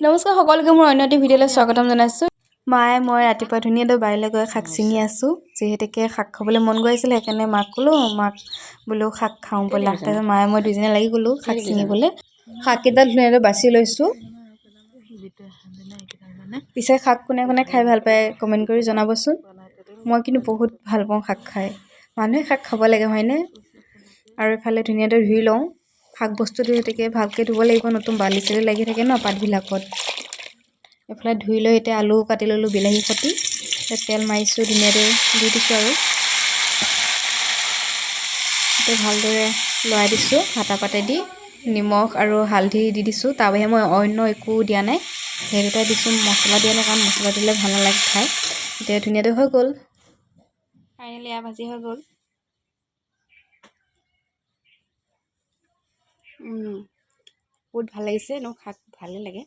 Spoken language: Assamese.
নমস্কাৰ সকলোকে মোৰ অন্য এটি ভিডিঅ'লৈ স্বাগতম জনাইছোঁ। মায়ে মই ৰাতিপুৱা ধুনীয়াকৈ বাৰীলৈ গৈ শাক ছিঙি আছোঁ। যিহেতুকে শাক খাবলৈ মন গৈ আছিলে, সেইকাৰণে মাক ক'লোঁ, মাক বোলো শাক খাওঁ ব'লা। তাৰপিছত মায়ে মই দুইজনে লাগি গ'লোঁ শাক ছিঙিবলৈ। শাককেইডাল ধুনীয়াকৈ বাছি লৈছোঁ। পিছে শাক কোনে কোনে খাই ভাল পায় কমেণ্ট কৰি জনাবচোন। মই কিন্তু বহুত ভাল পাওঁ শাক খাই। মানুহে শাক খাব লাগে হয়নে? আৰু এফালে ধুনীয়াকৈ ধুই লওঁ। শাক বস্তুটো গতিকে ভালকৈ ধুব লাগিব, নতুন বালি চালি লাগি থাকে ন পাতবিলাকত। এফালে ধুই লৈ এতিয়া আলু কাটি ল'লোঁ বিলাহী সৈতে। তেল মাৰিছোঁ, ধুনীয়াকৈ দি দিছোঁ আৰু এতিয়া ভালদৰে লৰাই দিছোঁ হাতা পাতেদি। নিমখ আৰু হালধি দি দিছোঁ, তাৰ বাহিৰে মই অন্য একো দিয়া নাই। সেই দুটাই দিছোঁ, মছলা দিয়া নাই কাৰণ মছলা দিলে ভাল নালাগে খাই। এতিয়া ধুনীয়াকৈ হৈ গ'ল, ফাইনেলি এয়া ভাজি হৈ গ'ল। বহুত ভাল লাগিছে ন, শাক ভালেই লাগে।